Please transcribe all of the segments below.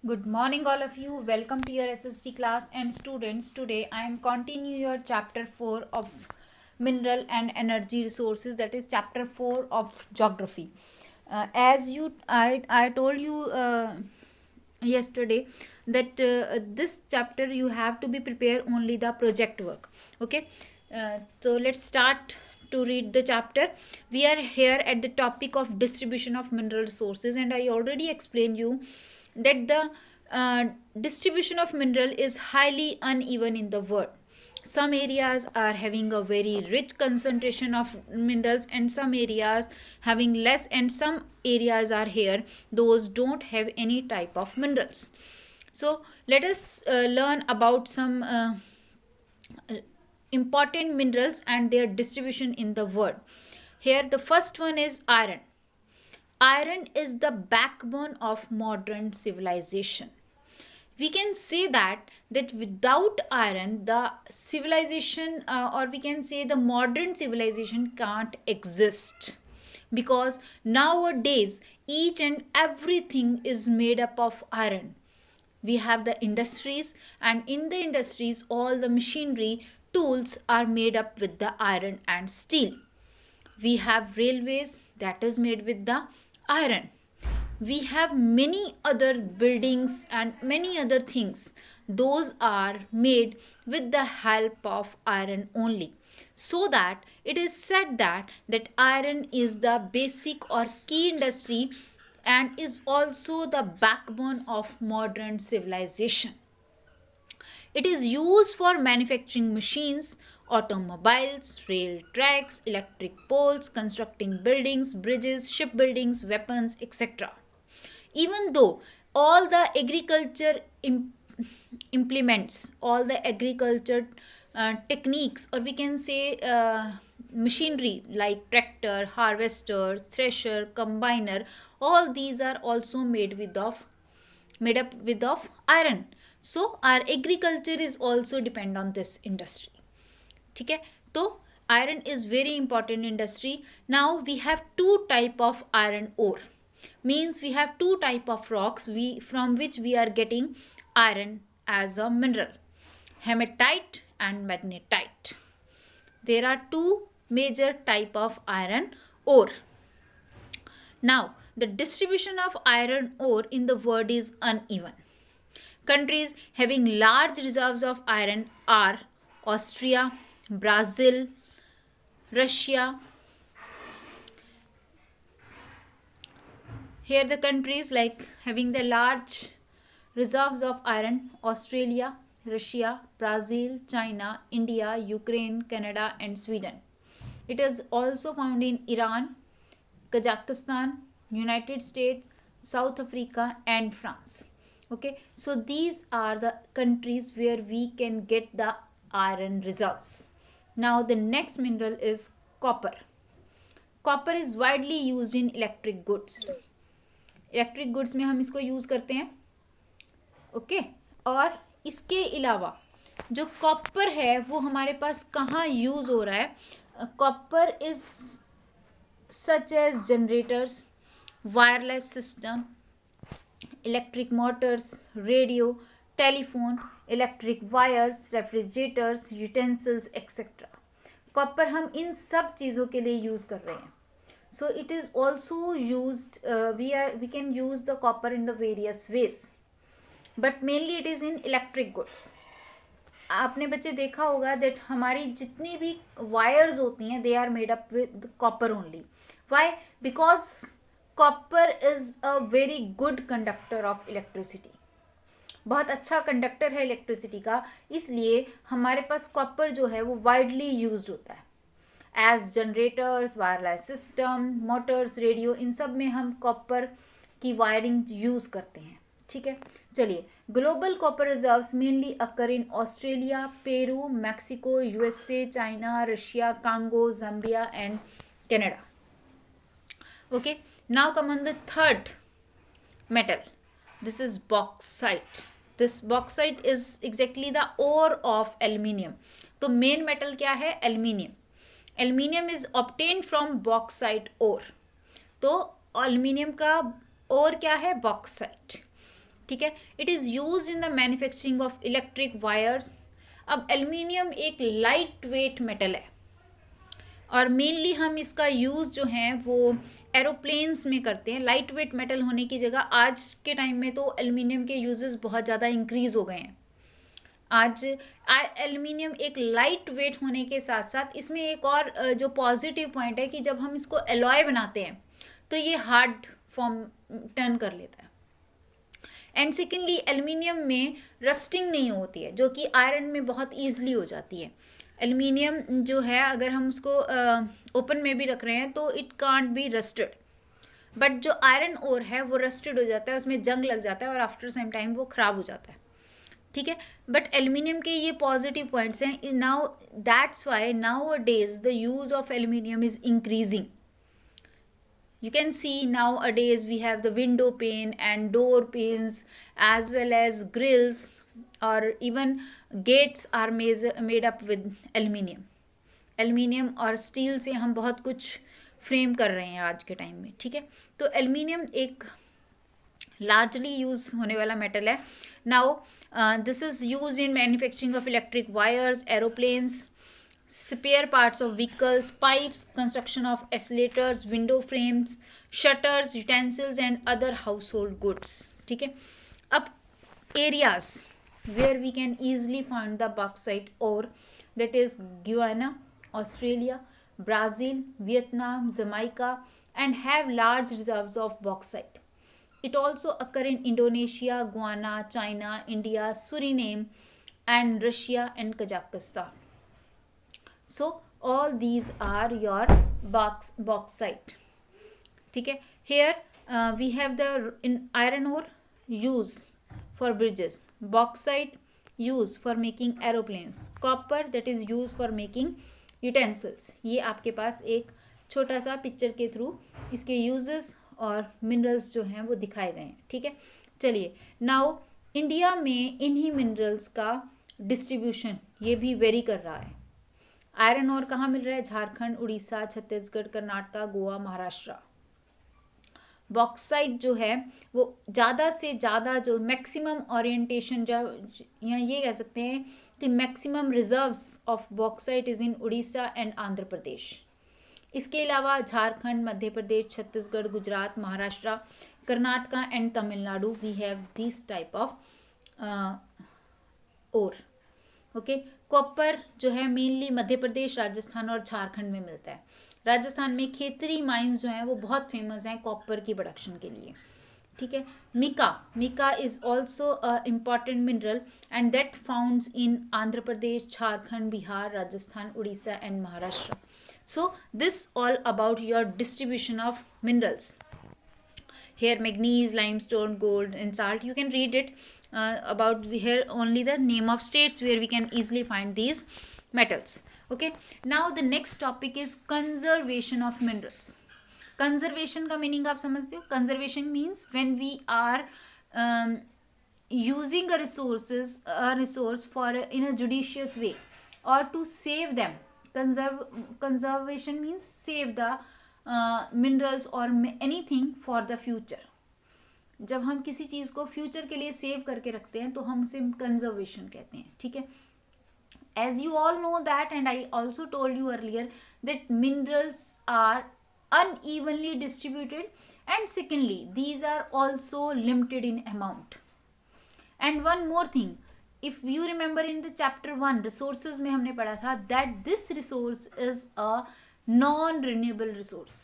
Good morning, all of you. Welcome to your SST class. And students, today I am continue your chapter 4 of mineral and energy resources. That is chapter 4 of geography. I told you yesterday that this chapter you have to be prepared only the project work. Okay, so let's start to read the chapter. We are here at the topic of distribution of mineral resources, and I already explained you that the uh, distribution of mineral is highly uneven in the world. Some areas are having a very rich concentration of minerals and some areas having less, and some areas are here those don't have any type of minerals. So let us learn about some important minerals and their distribution in the world. Here the first one is iron. Iron is the backbone of modern civilization. We can say that without iron the civilization, or we can say the modern civilization can't exist, because nowadays each and everything is made up of iron. We have the industries, and in the industries all the machinery tools are made up with the iron and steel. We have railways that is made with the iron. We have many other buildings and many other things, those are made with the help of iron only. So that it is said that iron is the basic or key industry and is also the backbone of modern civilization. It is used for manufacturing machines, automobiles, rail tracks, electric poles, constructing buildings, bridges, shipbuildings, weapons, etc. Even though all the agriculture implements, all the agriculture techniques, or we can say machinery like tractor, harvester, thresher, combiner, all these are also made up with of iron. So our agriculture is also depend on this industry. ठीक है, तो iron is very important industry. Now we have two type of iron ore, means we have two type of rocks from which we are getting iron as a mineral: hematite and magnetite. There are two major type of iron ore. Now the distribution of iron ore in the world is uneven. Countries having large reserves of iron are Austria, Brazil, Russia. Here the countries like having the large reserves of iron: Australia, Russia, Brazil, China, India, Ukraine, Canada and Sweden. It is also found in Iran, Kazakhstan, United States, South Africa and France. Okay, so these are the countries where we can get the iron reserves. Now the next mineral is copper. Copper is widely used in electric goods. Electric goods में हम इसको use करते हैं. Okay, और इसके अलावा जो copper है वो हमारे पास कहाँ यूज़ हो रहा है? Copper is such as generators, wireless system, electric motors, radio, telephone, electric wires, refrigerators, utensils etcetera. Copper हम इन सब चीज़ों के लिए यूज़ कर रहे हैं. So it is also used, we can use the copper in the various ways, but mainly it is in electric goods. आपने बच्चे देखा होगा that हमारी जितनी भी wires होती हैं they are made up with copper only. Why? Because copper is a very good conductor of electricity. बहुत अच्छा कंडक्टर है इलेक्ट्रिसिटी का, इसलिए हमारे पास कॉपर जो है वो वाइडली यूज्ड होता है as generators, wireless system, motors, radio, इन सब में हम कॉपर की वायरिंग यूज़ करते हैं. ठीक है, चलिए. Global copper reserves mainly occur in Australia, Peru, Mexico, USA, China, Russia, Congo, Zambia and Canada. Okay, now come on the third metal. This is bauxite. This bauxite is exactly the ore of aluminium. तो main metal क्या है? Aluminium. Aluminium is obtain from bauxite ore. तो aluminium का ore क्या है? Bauxite. ठीक है. It is use in the manufacturing of electric wires. अब एल्युमिनियम एक लाइट वेट मेटल है और मेनली हम इसका यूज़ जो है वो एरोप्लेन्स में करते हैं. लाइट वेट मेटल होने की जगह आज के टाइम में तो एल्युमिनियम के यूजेस बहुत ज़्यादा इंक्रीज़ हो गए हैं. आज एल्युमिनियम एक लाइट वेट होने के साथ साथ इसमें एक और जो पॉजिटिव पॉइंट है कि जब हम इसको एलॉय बनाते हैं तो ये हार्ड फॉर्म टर्न कर लेता है. एंड सेकेंडली एल्युमिनियम में रस्टिंग नहीं होती है जो कि आयरन में बहुत ईजिली हो जाती है. एल्युमिनियम जो है अगर हम उसको ओपन में भी रख रहे हैं तो it can't be rusted. But जो आयरन ओर है वो रस्टेड हो जाता है, उसमें जंग लग जाता है और आफ्टर सम टाइम वो ख़राब हो जाता है. ठीक है. बट एल्युमिनियम के ये पॉजिटिव पॉइंट्स हैं. Now that's why now a days the use of aluminium is increasing. You can see nowadays we have the window pane and door panes as well as grills or even gates are made up with aluminium. Aluminium और steel से हम बहुत कुछ frame कर रहे हैं आज के टाइम में. ठीक है. तो एल्युमिनियम एक लार्जली यूज होने वाला मेटल है. Now this is use in manufacturing of electric wires, aeroplanes, spare parts of vehicles, pipes, construction of escalators, window frames, shutters, utensils and other household goods. ठीक है. अब areas where we can easily find the bauxite ore, that is Guyana, Australia, Brazil, Vietnam, Jamaica and have large reserves of bauxite. It also occur in Indonesia, Guyana, China, India, Suriname and Russia and Kazakhstan. So all these are your bauxite. ठीक है. Here we have the in iron ore use for bridges, bauxite use for making aeroplanes, copper that is used for making utensils. ये आपके पास एक छोटा सा picture के through इसके uses और मिनरल्स जो हैं वो दिखाए गए हैं. ठीक है. चलिए. नाउ इंडिया में इन्हीं मिनरल्स का डिस्ट्रीब्यूशन ये भी वेरी कर रहा है. आयरन ओर कहाँ मिल रहा है? झारखंड, उड़ीसा, छत्तीसगढ़, कर्नाटक, गोवा, महाराष्ट्र. बॉक्साइट जो है वो ज़्यादा से ज़्यादा जो मैक्सिमम ओरिएंटेशन जो या ये कह सकते हैं कि maximum reserves of bauxite is in Orissa and Andhra Pradesh. इसके अलावा Jharkhand, Madhya Pradesh, Chhattisgarh, Gujarat, Maharashtra, Karnataka and Tamil Nadu we have this type of ore. Okay. Copper जो है मेनली मध्य प्रदेश, राजस्थान और झारखंड में मिलता है. राजस्थान में खेतरी माइंस जो हैं वो बहुत फेमस हैं कॉपर की प्रोडक्शन के लिए. ठीक है. Mica is also a important mineral and that founds in Andhra Pradesh, Jharkhand, Bihar, Rajasthan, Orissa and Maharashtra. So this all about your distribution of minerals. Here manganese, limestone, gold and salt. You can read it about here only the name of states where we can easily find these metals. Okay. Now the next topic is conservation of minerals. Conservation का meaning आप समझते हो? Conservation means when we are using a resource for in a judicious way or to save them. Conservation means save the minerals और anything for the future. जब हम किसी चीज़ को future के लिए सेव करके रखते हैं तो हम उसे कंजर्वेशन कहते हैं. ठीक है. As you all know that and I also told you earlier that minerals are unevenly distributed and secondly these are also limited in amount. And one more thing, if you remember in the chapter 1 resources में हमने पढ़ा था that this resource is a non renewable resource.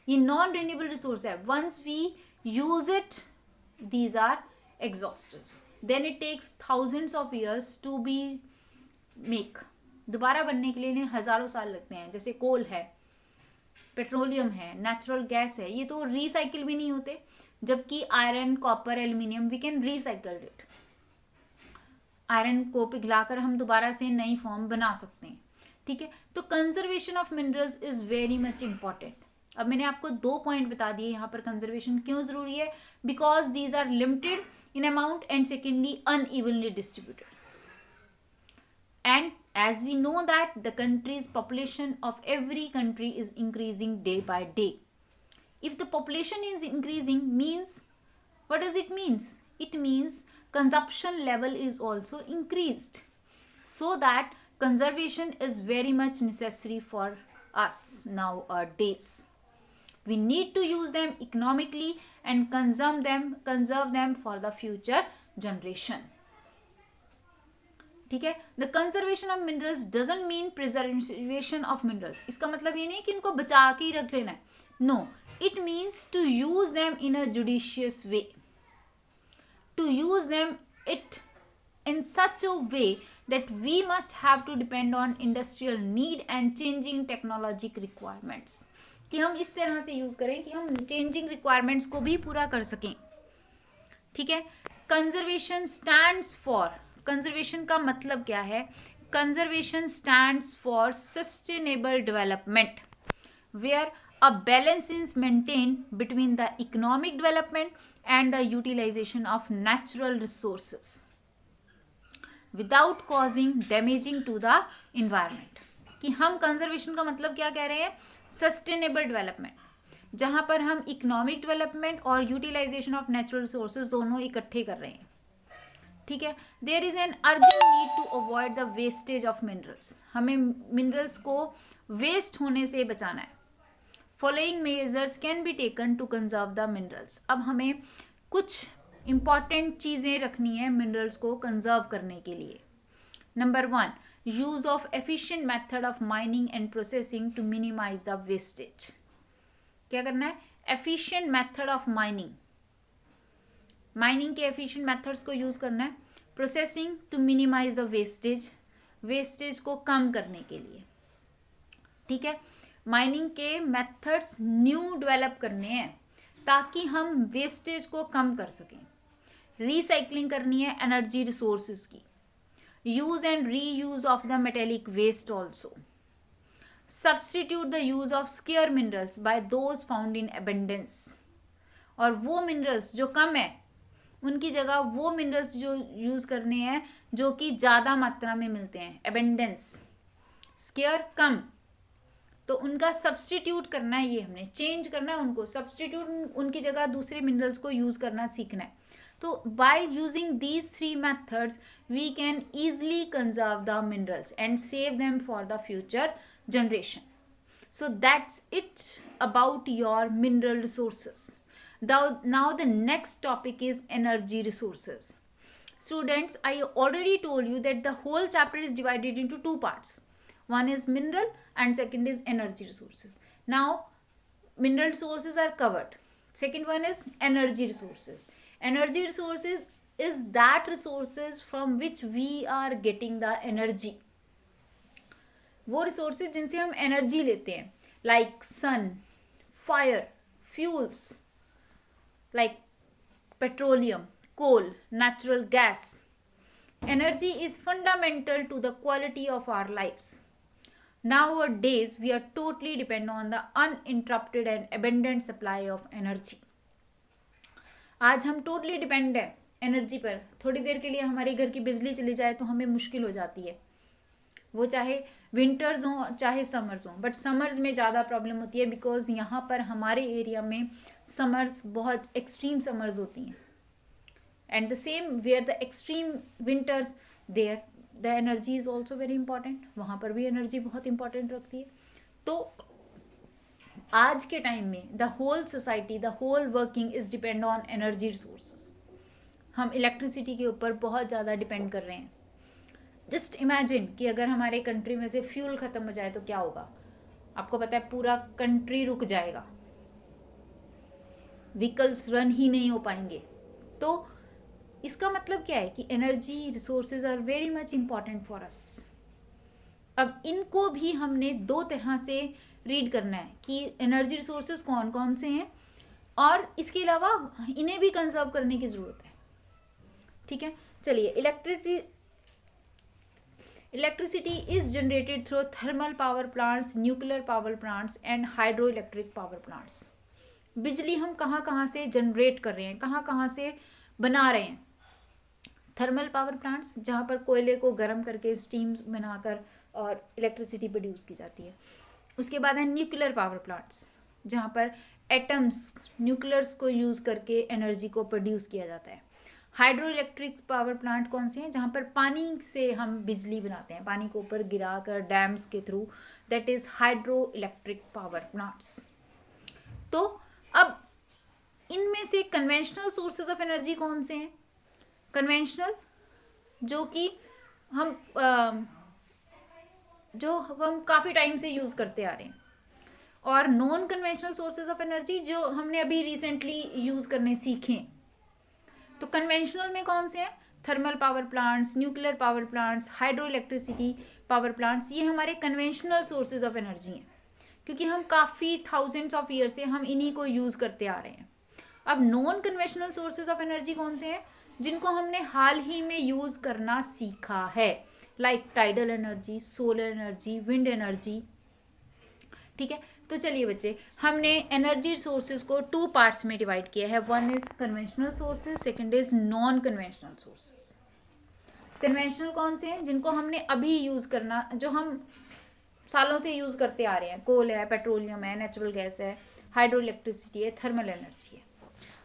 ये non renewable resource है. Once we use it these are exhausted. Then it takes thousands of years to be make. दोबारा बनने के लिए इन्हें हज़ारों साल लगते हैं. जैसे कोल है, पेट्रोलियम है, नेचुरल गैस है, ये तो रिसाइकिल भी नहीं होते. जबकि iron, copper, aluminium we can recycle it. Iron को पिघलाकर हम दोबारा से नई फॉर्म बना सकते हैं. ठीक है. तो conservation of minerals is very much important. अब मैंने आपको 2 पॉइंट बता दिए यहाँ पर कंजर्वेशन क्यों जरूरी है. Because these are limited in amount and secondly unevenly distributed. And as we know that the country's population of every country is increasing day by day. If the population is increasing means What does it means? It means consumption level is also increased, so that conservation is very much necessary for us nowadays. We need to use them economically and conserve them for the future generation. ठीक है. The conservation of minerals doesn't mean preservation of minerals. इसका मतलब ये नहीं कि इनको बचा के ही रख लेना है. No, it means to use them in a judicious way, to them them it in such a way that we must have to depend on industrial need and changing technologic requirements. कि हम इस तरह से use करें कि हम changing requirements को भी पूरा कर सकें. ठीक है. कंजर्वेशन स्टैंड्स फॉर, कंजर्वेशन का मतलब क्या है? Conservation stands for sustainable development where a balance is maintained between the economic development and the utilization of natural resources without causing damaging to the environment. कि हम कंजर्वेशन का मतलब क्या कह रहे हैं? सस्टेनेबल डेवलपमेंट, जहां पर हम इकोनॉमिक डेवलपमेंट और यूटिलाइजेशन ऑफ नेचुरल रिसोर्सेज दोनों इकट्ठे कर रहे हैं. ठीक है. There is an urgent need to avoid the wastage of minerals. हमें मिनरल्स को वेस्ट होने से बचाना है. Following measures can be taken to conserve the minerals. अब हमें कुछ इंपॉर्टेंट चीज़ें रखनी है मिनरल्स को कंजर्व करने के लिए. Number 1, use of efficient method of mining and processing to minimize the wastage. क्या करना है? Efficient method of mining, mining के एफिशिएंट मेथड्स को यूज करना है. Processing to minimize the wastage, wastage को कम करने के लिए. ठीक है. माइनिंग के मेथड्स न्यू डेवलप करने हैं ताकि हम वेस्टेज को कम कर सकें. रिसाइकलिंग करनी है एनर्जी रिसोर्सेज की. Use and reuse of the metallic waste also. Substitute the use of scarce minerals by those found in abundance. और वो मिनरल्स जो कम है उनकी जगह वो मिनरल्स जो यूज करने हैं जो कि ज़्यादा मात्रा में मिलते हैं. एबेंडेंस, स्केयर कम, तो उनका सब्सटीट्यूट करना है. ये हमने चेंज करना है उनको, सब्सटीट्यूट उनकी जगह दूसरे मिनरल्स को यूज करना सीखना है. तो by using these 3 methods we can easily conserve the minerals and save them for the future generation. So that's it about your mineral resources. Now the next topic is energy resources. Students, I already told you that the whole chapter is divided into 2 parts. One is mineral and second is energy resources. Now, mineral resources are covered. Second one is energy resources. Energy resources is that resources from which we are getting the energy. वो resources जिनसे हम energy लेते हैं, like sun, fire, fuels, like petroleum, coal, natural gas. Energy is fundamental to the quality of our lives. Nowadays, we are totally dependent on the uninterrupted and abundant supply of energy. आज हम totally depend है energy पर. थोड़ी देर के लिए हमारे घर की बिजली चली जाए तो हमें मुश्किल हो जाती है. वो चाहे विंटर्स हो चाहे समर्स हो, बट समर्स में ज़्यादा प्रॉब्लम होती है बिकॉज यहाँ पर हमारे एरिया में समर्स बहुत एक्सट्रीम समर्स होती हैं. And the same where the extreme winters there the energy is also very important. वहाँ पर भी एनर्जी बहुत इंपॉर्टेंट रखती है. तो आज के टाइम में the whole society, the whole working is depend on energy resources. हम इलेक्ट्रिसिटी के ऊपर बहुत ज़्यादा डिपेंड कर रहे हैं. जस्ट इमेजिन कि अगर हमारे कंट्री में से फ्यूल ख़त्म हो जाए तो क्या होगा. आपको पता है पूरा कंट्री रुक जाएगा, व्हीकल्स रन ही नहीं हो पाएंगे. तो इसका मतलब क्या है कि energy resources are very much important for us. अब इनको भी हमने 2 तरह से रीड करना है कि एनर्जी रिसोर्सेज कौन कौन से हैं और इसके अलावा इन्हें भी कंजर्व करने की ज़रूरत है. ठीक है. चलिए, electricity is generated through thermal power plants, nuclear power plants and hydro electric power plants. बिजली हम कहाँ कहाँ से जनरेट कर रहे हैं, कहाँ कहाँ से बना रहे हैं. थर्मल पावर प्लांट्स जहाँ पर कोयले को गर्म करके स्टीम बनाकर और इलेक्ट्रिसिटी प्रोड्यूस की जाती है. उसके बाद है न्यूक्लियर पावर प्लांट्स जहाँ पर एटम्स, न्यूक्लियर्स को यूज़ करके एनर्जी को प्रोड्यूस किया जाता है। हाइड्रो इलेक्ट्रिक पावर प्लांट कौन से हैं? जहाँ पर पानी से हम बिजली बनाते हैं, पानी को ऊपर गिरा कर डैम्स के through, that is hydro electric power plants. तो अब इनमें से कन्वेंशनल सोर्सेज ऑफ एनर्जी कौन से हैं? कन्वेंशनल जो कि हम काफ़ी टाइम से यूज़ करते आ रहे हैं, और non conventional sources of energy जो हमने अभी रिसेंटली यूज़ करने सीखे। तो कन्वेंशनल में कौन से हैं? Thermal power plants, nuclear power plants, hydro electricity power plants, ये हमारे कन्वेंशनल सोर्सेज ऑफ एनर्जी हैं, क्योंकि हम काफ़ी थाउजेंड्स ऑफ ईयर से हम इन्हीं को यूज़ करते आ रहे हैं। अब non conventional sources of energy कौन से हैं? जिनको हमने हाल ही में यूज़ करना सीखा है, like tidal energy, solar energy, wind energy. ठीक है, तो चलिए बच्चे, हमने एनर्जी सोर्सेज को 2 पार्ट्स में डिवाइड किया है। One is conventional sources, second is non conventional sources. Conventional कौन से हैं? जिनको हमने अभी यूज़ करना, जो हम सालों से यूज़ करते आ रहे हैं, कोल है, पेट्रोलियम है, नेचुरल गैस है, हाइड्रो इलेक्ट्रिसिटी है, थर्मल एनर्जी है।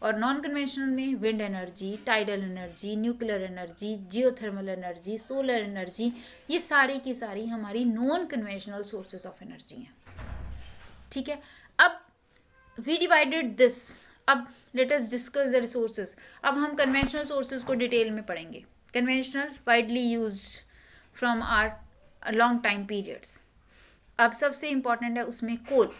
और नॉन कन्वेंशनल में wind energy, tidal energy, nuclear energy, geothermal energy, solar energy, ये सारी की सारी हमारी non conventional sources of energy हैं। ठीक है, अब वी डिवाइडेड दिस, अब let us discuss the resources. अब हम कन्वेंशनल सोर्सेज को डिटेल में पढ़ेंगे। Conventional, widely used from our long time periods. अब सबसे इम्पॉर्टेंट है उसमें कोल।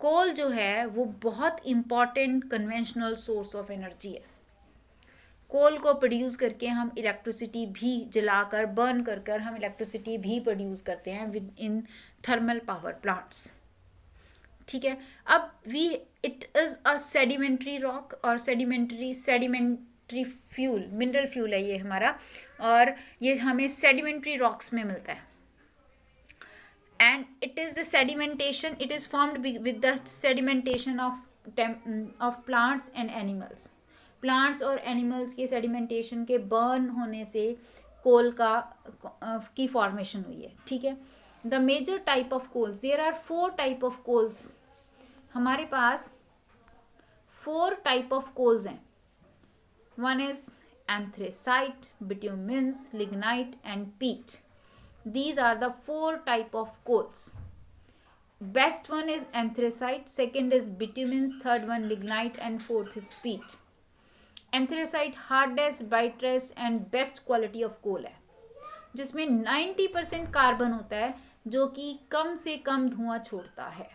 कोल जो है वो बहुत important conventional source of energy है। कोल को प्रोड्यूस करके हम इलेक्ट्रिसिटी भी जलाकर, बर्न कर कर हम इलेक्ट्रिसिटी भी प्रोड्यूस करते हैं with in thermal power plants. ठीक है, अब it is a sedimentary rock और सेडिमेंट्री फ्यूल, मिनरल फ्यूल है ये हमारा, और ये हमें सेडिमेंट्री रॉक्स में मिलता है। And it is the sedimentation, it is formed with the sedimentation of plants and animals. Plants और एनिमल्स के सेडिमेंटेशन के बर्न होने से कोल की फॉर्मेशन हुई है। ठीक है, the major type of coals, there are 4 type of coals. हमारे पास 4 टाइप ऑफ कोल्स हैं। One is anthracite, bitumens, lignite and peat. These are the 4 type of coals. Best one is anthracite, second is bitumen, third one lignite and fourth is peat. Anthracite hardest, brightest and best quality of coal है, जिसमें 90% carbon होता है जो कि कम से कम धुआं छोड़ता है।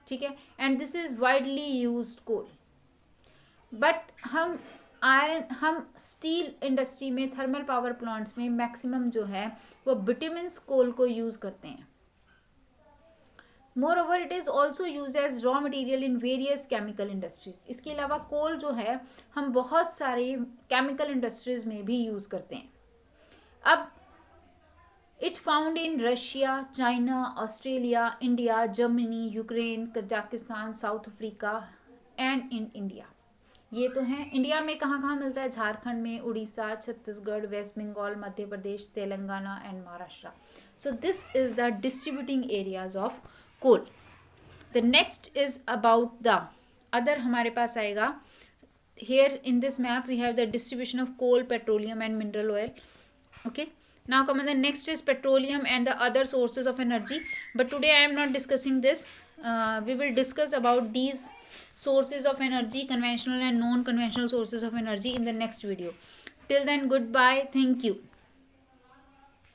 ठीक है, and this is widely used coal. But हम स्टील इंडस्ट्री में, थर्मल पावर प्लांट्स में मैक्सिमम जो है वो बिट्यूमेंस कोल को यूज़ करते हैं। Moreover it is also use as raw material in various chemical industries. इसके अलावा कोल जो है हम बहुत सारे केमिकल इंडस्ट्रीज में भी यूज़ करते हैं। अब it found in Russia, China, Australia, India, Germany, Ukraine, Kazakhstan, south Africa and in India. ये तो हैं। इंडिया में कहाँ कहाँ मिलता है? झारखंड में, Orissa, Chhattisgarh, West Bengal, Madhya Pradesh, Telangana and Maharashtra. So this is the distributing areas of coal. The next is about the other, हमारे पास आएगा here in this map we have the distribution of coal, petroleum and mineral oil. Okay, now come on, the next is petroleum and the other sources of energy, but today I am not discussing this. We will discuss about these sources of energy, conventional and non conventional sources of energy, in the next video. Till then, goodbye, thank you.